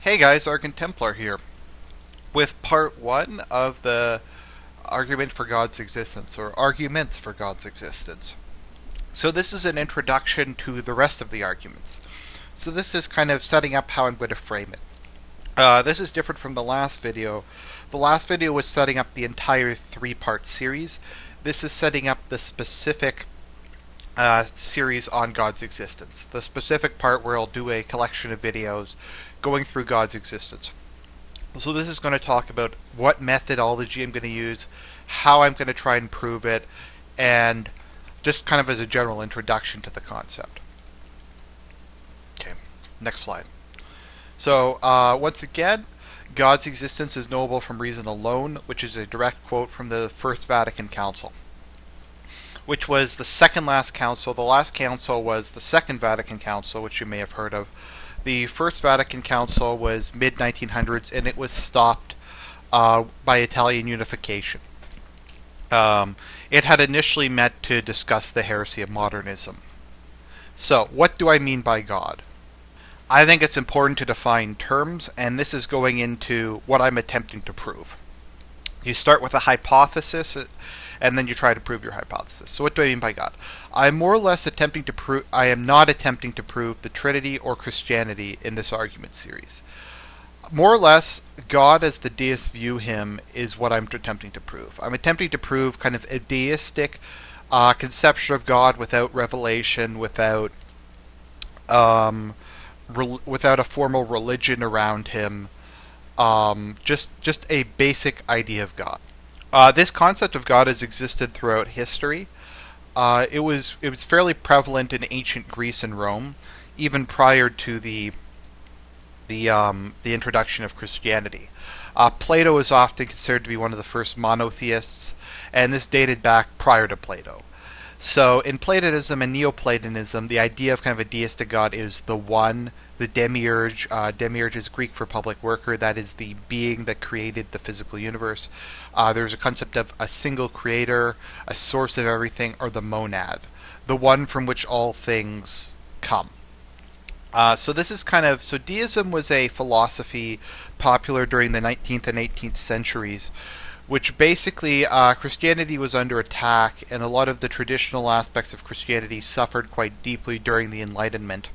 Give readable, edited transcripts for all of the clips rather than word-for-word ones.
Hey guys, Argent Templar here, with part 1 of the argument for God's existence, or arguments for God's existence. So this is an introduction to the rest of the arguments. So this is kind of setting up how I'm going to frame it. This is different from the last video. The last video was setting up the entire 3-part series. This is setting up the specific series on God's existence. The specific part where I'll do a collection of videos going through God's existence. So this is going to talk about what methodology I'm going to use, how I'm going to try and prove it, and just kind of as a general introduction to the concept. Okay, next slide. So once again, God's existence is knowable from reason alone, which is a direct quote from the First Vatican Council, which was the second last council. The last council was the Second Vatican Council, which you may have heard of. The First Vatican Council was mid-1900s, and it was stopped by Italian unification. It had initially met to discuss the heresy of modernism. So, what do I mean by God? I think it's important to define terms, and this is going into what I'm attempting to prove. You start with a hypothesis, and then you try to prove your hypothesis. So what do I mean by God? I'm more or less attempting to prove, I am not attempting to prove the Trinity or Christianity in this argument series. More or less, God as the deists view him is what I'm attempting to prove. I'm attempting to prove kind of a deistic conception of God without revelation, without a formal religion around him, just a basic idea of God. This concept of God has existed throughout history. It was fairly prevalent in ancient Greece and Rome, even prior to the introduction of Christianity. Plato is often considered to be one of the first monotheists, and this dated back prior to Plato. So in Platonism and Neoplatonism, the idea of kind of a deistic God is the one, the demiurge. Demiurge is Greek for public worker. That is the being that created the physical universe. There's a concept of a single creator, a source of everything, or the monad, the one from which all things come. So this is kind of, so deism was a philosophy popular during the 19th and 18th centuries, which basically Christianity was under attack, and a lot of the traditional aspects of Christianity suffered quite deeply during the Enlightenment.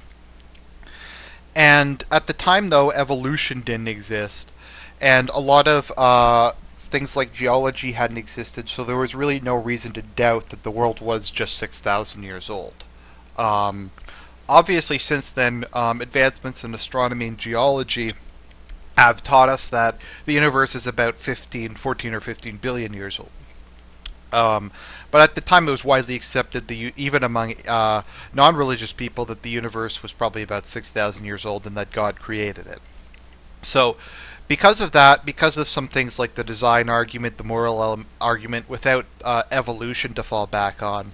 And at the time, though, evolution didn't exist, and a lot of things like geology hadn't existed, so there was really no reason to doubt that the world was just 6,000 years old. Obviously, since then, advancements in astronomy and geology have taught us that the universe is about 14 or 15 billion years old. But at the time it was widely accepted, even among non-religious people, that the universe was probably about 6,000 years old and that God created it. So, because of that, because of some things like the design argument, the moral argument, without evolution to fall back on,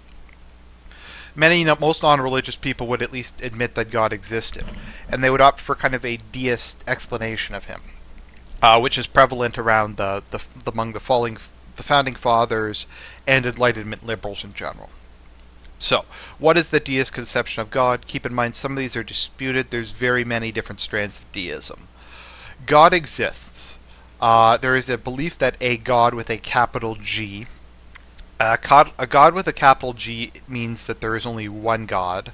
most non-religious people would at least admit that God existed, and they would opt for kind of a deist explanation of him, which is prevalent around among the founding fathers and Enlightenment liberals in general. So, what is the deist conception of God? Keep in mind, some of these are disputed. There's very many different strands of deism. God exists. There is a belief that a God with a capital G, a God with a capital G means that there is only one God.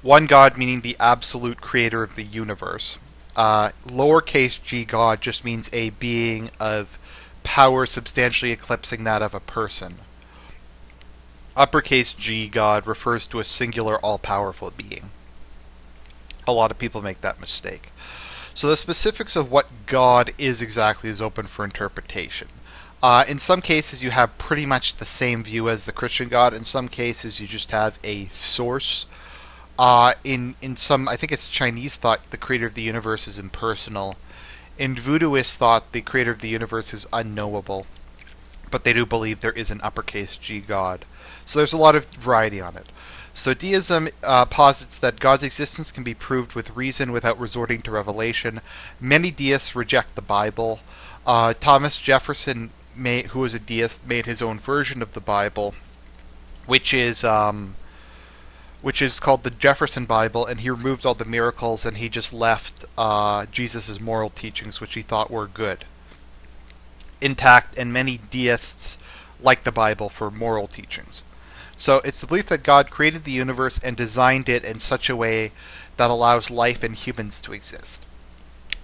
One God meaning the absolute creator of the universe. Lowercase g God just means a being of power substantially eclipsing that of a person. Uppercase G God refers to a singular all-powerful being. A lot of people make that mistake. So the specifics of what God is exactly is open for interpretation. In some cases you have pretty much the same view as the Christian God. In some cases you just have a source. In some, I think it's Chinese thought, the creator of the universe is impersonal. In Voodooist thought, the creator of the universe is unknowable. But they do believe there is an uppercase G God. So there's a lot of variety on it. So deism posits that God's existence can be proved with reason without resorting to revelation. Many deists reject the Bible. Thomas Jefferson, who was a deist, made his own version of the Bible, which is which is called the Jefferson Bible, and he removed all the miracles and he just left Jesus' moral teachings, which he thought were good, intact, and many deists like the Bible for moral teachings. So it's the belief that God created the universe and designed it in such a way that allows life and humans to exist.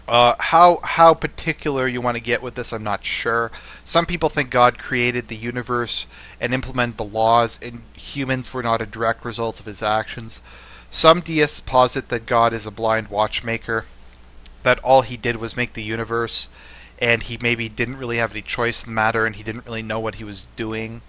How particular you want to get with this, I'm not sure. Some people think God created the universe and implemented the laws, and humans were not a direct result of his actions. Some deists posit that God is a blind watchmaker, that all he did was make the universe, and he maybe didn't really have any choice in the matter, and he didn't really know what he was doing.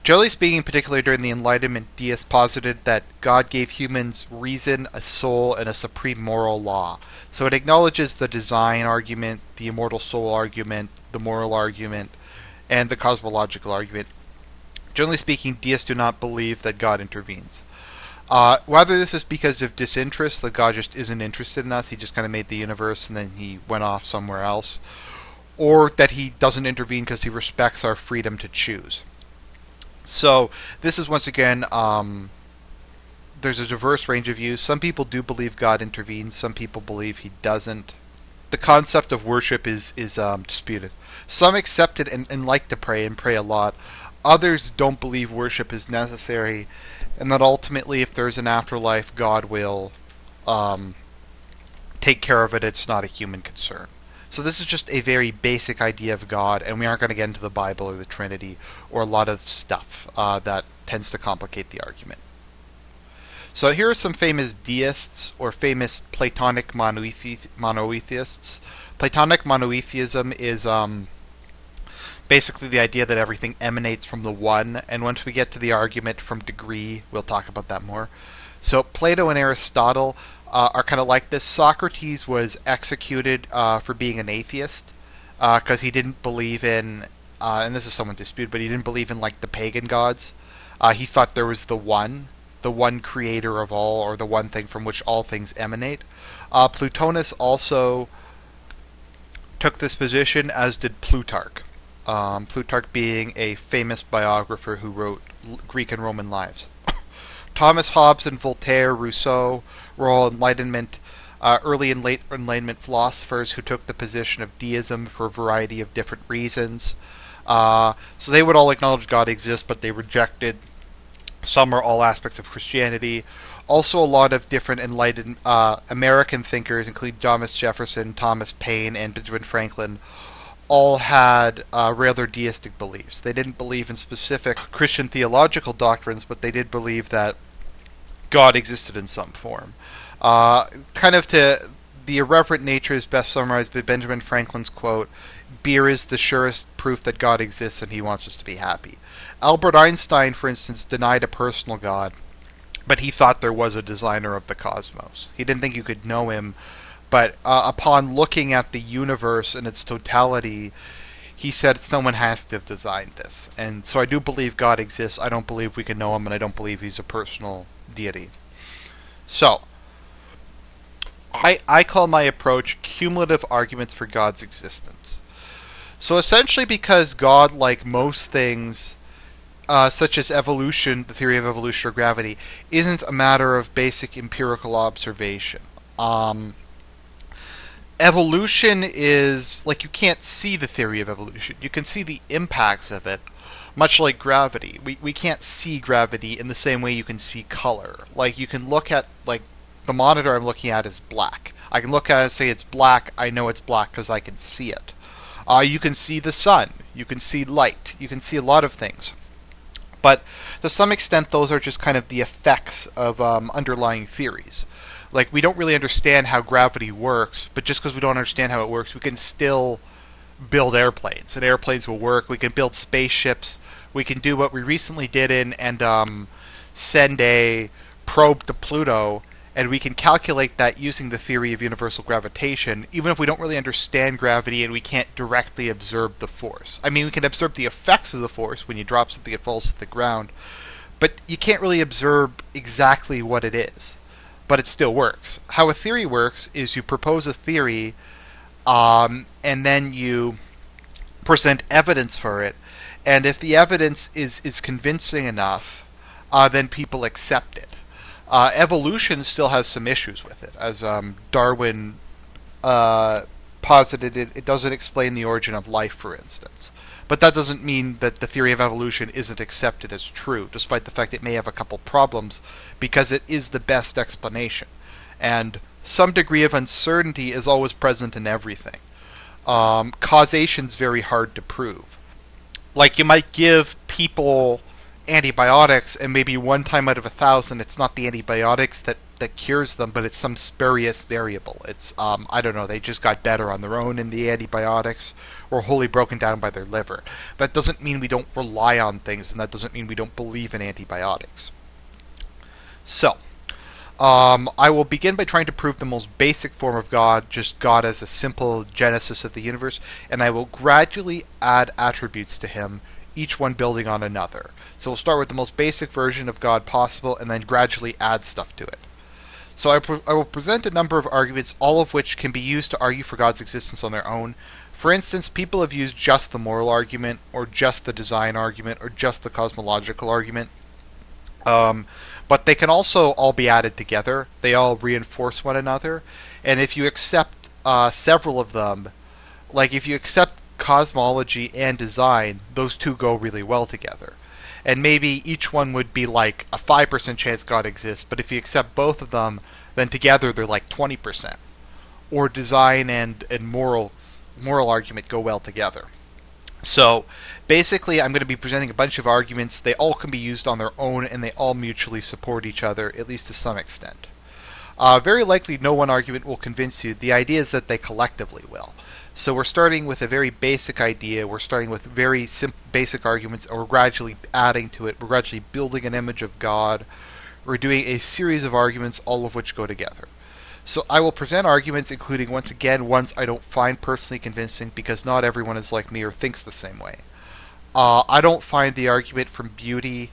Generally speaking, particularly during the Enlightenment, deists posited that God gave humans reason, a soul, and a supreme moral law. So it acknowledges the design argument, the immortal soul argument, the moral argument, and the cosmological argument. Generally speaking, deists do not believe that God intervenes. Whether this is because of disinterest, that God just isn't interested in us, he just kind of made the universe and then he went off somewhere else, or that he doesn't intervene because he respects our freedom to choose. So, this is once again, there's a diverse range of views. Some people do believe God intervenes, some people believe he doesn't. The concept of worship is disputed. Some accept it and like to pray and pray a lot. Others don't believe worship is necessary, and that ultimately if there's an afterlife, God will take care of it. It's not a human concern. So this is just a very basic idea of God, and we aren't going to get into the Bible or the Trinity or a lot of stuff that tends to complicate the argument. So here are some famous deists or famous Platonic monotheists. Platonic monotheism is basically the idea that everything emanates from the one, and once we get to the argument from degree, we'll talk about that more. So Plato and Aristotle are kind of like this. Socrates was executed for being an atheist because he didn't believe in, and this is somewhat disputed, but he didn't believe in like the pagan gods. He thought there was the one creator of all, or the one thing from which all things emanate. Plotinus also took this position, as did Plutarch. Plutarch being a famous biographer who wrote Greek and Roman lives. Thomas Hobbes and Voltaire, Rousseau were all early and late Enlightenment philosophers who took the position of deism for a variety of different reasons. So they would all acknowledge God exists, but they rejected some or all aspects of Christianity. Also a lot of different enlightened American thinkers, including Thomas Jefferson, Thomas Paine, and Benjamin Franklin, all had rather deistic beliefs. They didn't believe in specific Christian theological doctrines, but they did believe that God existed in some form. Kind of to the irreverent nature is best summarized by Benjamin Franklin's quote, "Beer is the surest proof that God exists and he wants us to be happy." Albert Einstein, for instance, denied a personal God, but he thought there was a designer of the cosmos. He didn't think you could know him, but upon looking at the universe in its totality, he said someone has to have designed this. And so I do believe God exists. I don't believe we can know him, and I don't believe he's a personal deity. So, I call my approach cumulative arguments for God's existence. So essentially because God, like most things, such as evolution, the theory of evolution or gravity, isn't a matter of basic empirical observation. Evolution is, like, you can't see the theory of evolution. You can see the impacts of it, much like gravity. We can't see gravity in the same way you can see color. Like, you can look at, like, the monitor I'm looking at is black. I can look at it and say it's black. I know it's black because I can see it. You can see the sun. You can see light. You can see a lot of things. But to some extent, those are just kind of the effects of underlying theories. Like, we don't really understand how gravity works, but just because we don't understand how it works, we can still build airplanes, and airplanes will work. We can build spaceships. We can do what we recently did and send a probe to Pluto, and we can calculate that using the theory of universal gravitation, even if we don't really understand gravity and we can't directly observe the force. I mean, we can observe the effects of the force when you drop something, it falls to the ground, but you can't really observe exactly what it is. But it still works. How a theory works is you propose a theory, and then you present evidence for it, and if the evidence is convincing enough, then people accept it. Evolution still has some issues with it, as Darwin posited it doesn't explain the origin of life, for instance. But that doesn't mean that the theory of evolution isn't accepted as true, despite the fact it may have a couple problems, because it is the best explanation. And some degree of uncertainty is always present in everything. Causation's very hard to prove. Like, you might give people antibiotics, and maybe one time out of 1,000 it's not the antibiotics that cures them, but it's some spurious variable. It's, I don't know, they just got better on their own in the antibiotics, or wholly broken down by their liver. That doesn't mean we don't rely on things, and that doesn't mean we don't believe in antibiotics. So, I will begin by trying to prove the most basic form of God, just God as a simple genesis of the universe, and I will gradually add attributes to him, each one building on another. So we'll start with the most basic version of God possible, and then gradually add stuff to it. So I will present a number of arguments, all of which can be used to argue for God's existence on their own. For instance, people have used just the moral argument, or just the design argument, or just the cosmological argument. But they can also all be added together. They all reinforce one another. And if you accept several of them, like if you accept cosmology and design, those two go really well together. And maybe each one would be like a 5% chance God exists, but if you accept both of them, then together they're like 20%. Or design and moral argument go well together. So, basically, I'm going to be presenting a bunch of arguments. They all can be used on their own, and they all mutually support each other, at least to some extent. Very likely no one argument will convince you. The idea is that they collectively will. So we're starting with a very basic idea. We're starting with very basic arguments, and we're gradually adding to it. We're gradually building an image of God. We're doing a series of arguments, all of which go together. So I will present arguments, including, once again, ones I don't find personally convincing, because not everyone is like me or thinks the same way. I don't find the argument from beauty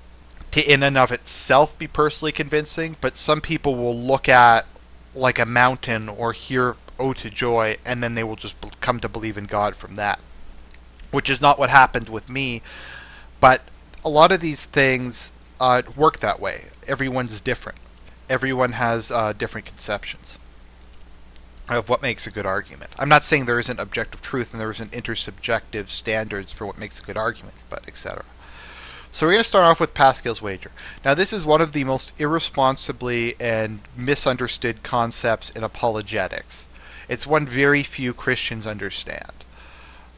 to in and of itself be personally convincing, but some people will look at like a mountain or hear "Ode to Joy," and then they will just come to believe in God from that. Which is not what happened with me, but a lot of these things work that way. Everyone's different. Everyone has different conceptions of what makes a good argument. I'm not saying there isn't objective truth and there isn't intersubjective standards for what makes a good argument, but etc. So we're going to start off with Pascal's wager. Now this is one of the most irresponsibly and misunderstood concepts in apologetics. It's one very few Christians understand.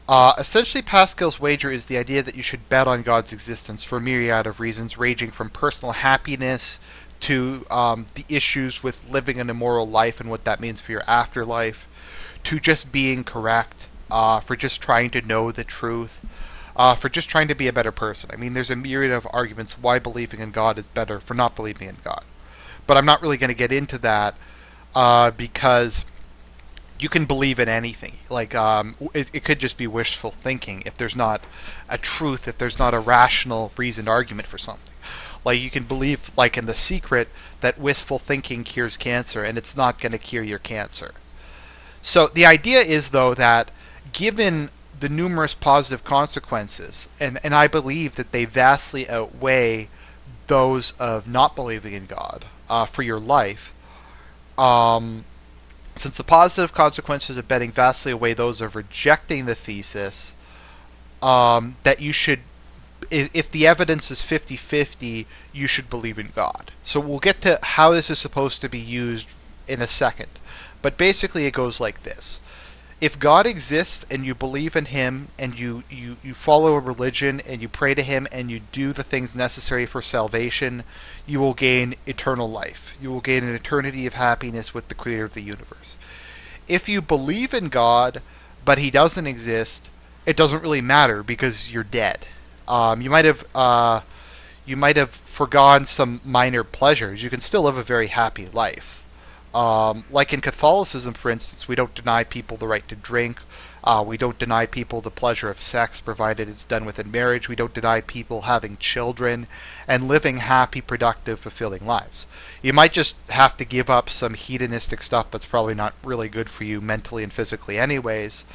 Essentially, Pascal's wager is the idea that you should bet on God's existence for a myriad of reasons, ranging from personal happiness to the issues with living an immoral life and what that means for your afterlife, to just being correct, for just trying to know the truth, for just trying to be a better person. I mean, there's a myriad of arguments why believing in God is better for not believing in God. But I'm not really going to get into that because you can believe in anything. Like, it could just be wishful thinking if there's not a truth, if there's not a rational, reasoned argument for something. Like, you can believe, like in The Secret, that wishful thinking cures cancer, and it's not going to cure your cancer. So the idea is, though, that given the numerous positive consequences, and I believe that they vastly outweigh those of not believing in God for your life, since the positive consequences of betting vastly outweigh those of rejecting the thesis, that you should, if the evidence is 50-50, you should believe in God. So we'll get to how this is supposed to be used in a second. But basically it goes like this. If God exists and you believe in Him and you follow a religion and you pray to Him and you do the things necessary for salvation, you will gain eternal life. You will gain an eternity of happiness with the Creator of the universe. If you believe in God but He doesn't exist, it doesn't really matter because you're dead. You might have forgone some minor pleasures. You can still live a very happy life. Like in Catholicism, for instance, we don't deny people the right to drink. We don't deny people the pleasure of sex, provided it's done within marriage. We don't deny people having children and living happy, productive, fulfilling lives. You might just have to give up some hedonistic stuff that's probably not really good for you mentally and physically anyways.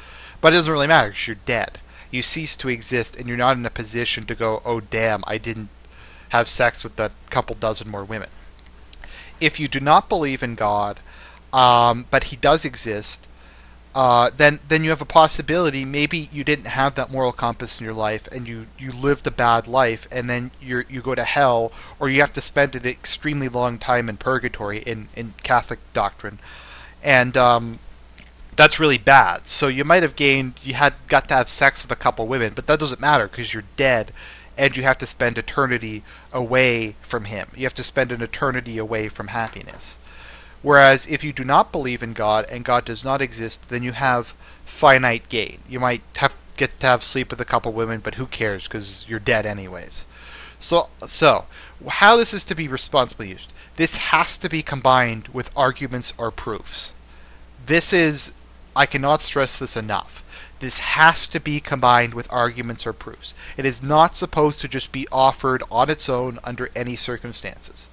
But it doesn't really matter because you're dead. You cease to exist and you're not in a position to go, oh damn, I didn't have sex with a couple dozen more women. If you do not believe in God, but he does exist, then you have a possibility. Maybe you didn't have that moral compass in your life, and you lived a bad life, and then you go to hell, or you have to spend an extremely long time in purgatory in Catholic doctrine, and that's really bad. So you might have got to have sex with a couple women, but that doesn't matter because you're dead, and you have to spend eternity away from him. You have to spend an eternity away from happiness. Whereas if you do not believe in God and God does not exist, then you have finite gain. You might get to have sleep with a couple women, but who cares because you're dead anyways. So how this is to be responsibly used? This has to be combined with arguments or proofs. I cannot stress this enough. This has to be combined with arguments or proofs. It is not supposed to just be offered on its own under any circumstances.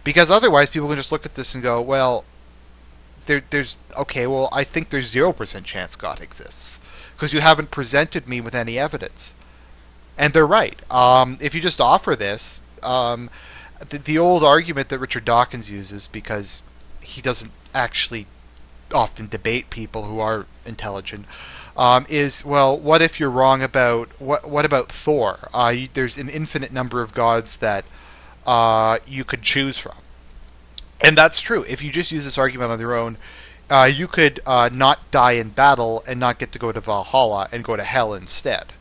Because otherwise, people can just look at this and go, well, I think there's 0% chance God exists. Because you haven't presented me with any evidence. And they're right. If you just offer this, the old argument that Richard Dawkins uses, because he doesn't actually often debate people who are intelligent, is, well, what if you're wrong about, what about Thor? There's an infinite number of gods that you could choose from. And that's true. If you just use this argument on your own, you could not die in battle and not get to go to Valhalla and go to hell instead.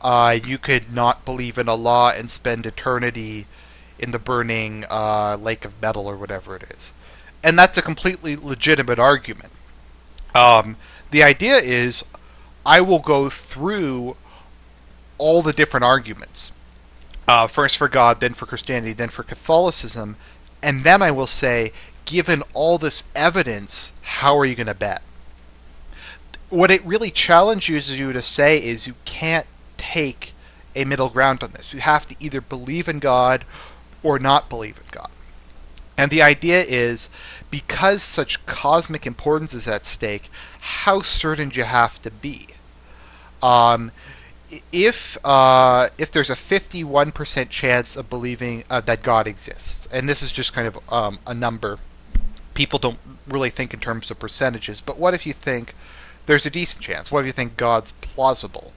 You could not believe in Allah and spend eternity in the burning lake of metal or whatever it is. And that's a completely legitimate argument. The idea is, I will go through all the different arguments. First for God, then for Christianity, then for Catholicism, and then I will say, given all this evidence, how are you going to bet? What it really challenges you to say is you can't take a middle ground on this. You have to either believe in God or not believe in God. And the idea is, because such cosmic importance is at stake, how certain do you have to be? If there's a 51% chance of believing that God exists, and this is just kind of a number, people don't really think in terms of percentages, but what if you think there's a decent chance? What if you think God's plausible?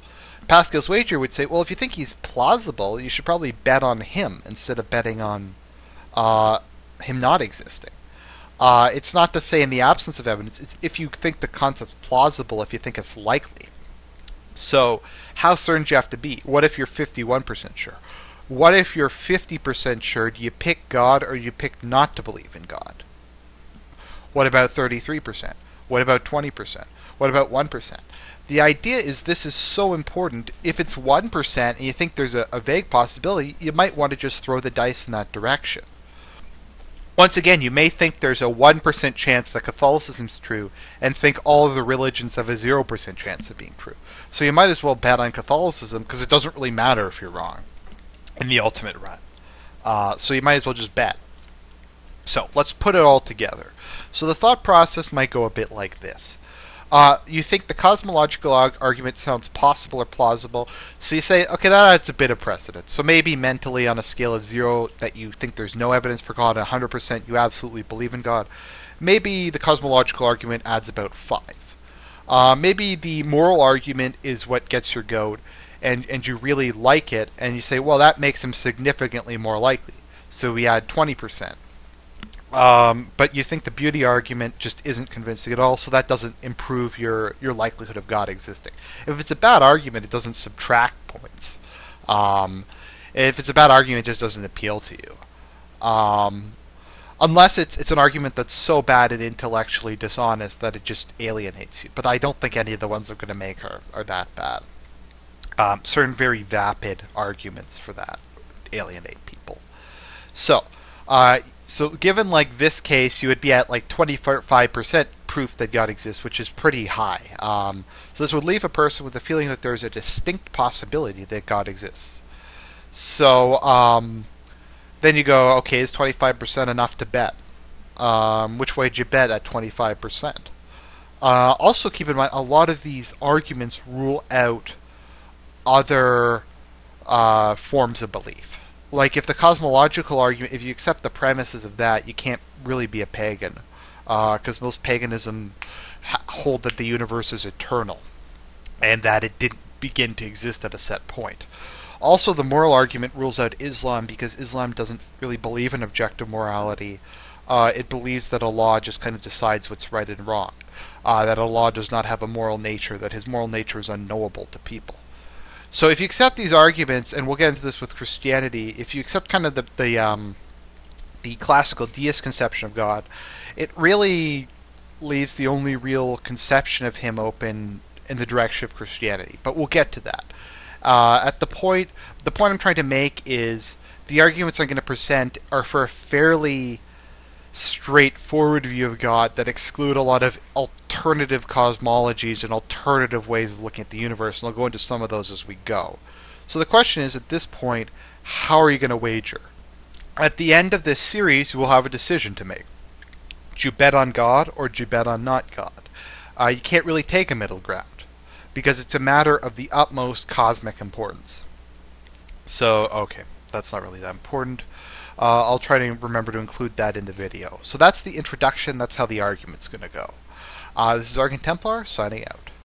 Pascal's wager would say, well, if you think he's plausible, you should probably bet on him instead of betting on him not existing. It's not to say in the absence of evidence, it's if you think the concept's plausible, if you think it's likely. So, how certain do you have to be? What if you're 51% sure? What if you're 50% sure? Do you pick God or you pick not to believe in God? What about 33%? What about 20%? What about 1%? The idea is this is so important. If it's 1% and you think there's a vague possibility, you might want to just throw the dice in that direction. Once again, you may think there's a 1% chance that Catholicism's true and think all of the religions have a 0% chance of being true. So you might as well bet on Catholicism because it doesn't really matter if you're wrong in the ultimate run. So you might as well just bet. So let's put it all together. So the thought process might go a bit like this. You think the cosmological argument sounds possible or plausible, so you say, okay, that adds a bit of precedence. So maybe mentally on a scale of 0 that you think there's no evidence for God, and 100% you absolutely believe in God. Maybe the cosmological argument adds about 5. Maybe the moral argument is what gets your goat, and you really like it, and you say, well, that makes him significantly more likely. So we add 20%. But you think the beauty argument just isn't convincing at all, so that doesn't improve your likelihood of God existing. If it's a bad argument, it doesn't subtract points. If it's a bad argument, it just doesn't appeal to you. Unless it's an argument that's so bad and intellectually dishonest that it just alienates you. But I don't think any of the ones I'm going to make are that bad. Certain very vapid arguments for that alienate people. So given like this case, you would be at like 25% proof that God exists, which is pretty high. So this would leave a person with the feeling that there's a distinct possibility that God exists. So then you go, okay, is 25% enough to bet? Which way did you bet at 25%? Also keep in mind, a lot of these arguments rule out other forms of belief. like, if the cosmological argument, if you accept the premises of that, you can't really be a pagan, because most paganism hold that the universe is eternal, and that it didn't begin to exist at a set point. Also, the moral argument rules out Islam, because Islam doesn't really believe in objective morality. It believes that Allah just kind of decides what's right and wrong. That Allah does not have a moral nature, that his moral nature is unknowable to people. So if you accept these arguments, and we'll get into this with Christianity, if you accept kind of the classical deist conception of God, it really leaves the only real conception of him open in the direction of Christianity. But we'll get to that. The point I'm trying to make is the arguments I'm going to present are for a fairly straightforward view of God that exclude a lot of alternative cosmologies and alternative ways of looking at the universe, and I'll go into some of those as we go. So the question is, at this point, how are you going to wager? At the end of this series, you will have a decision to make. Do you bet on God, or do you bet on not God? You can't really take a middle ground, because it's a matter of the utmost cosmic importance. So, okay, that's not really that important. I'll try to remember to include that in the video. So that's the introduction, that's how the argument's going to go. This is Argent Templar, signing out.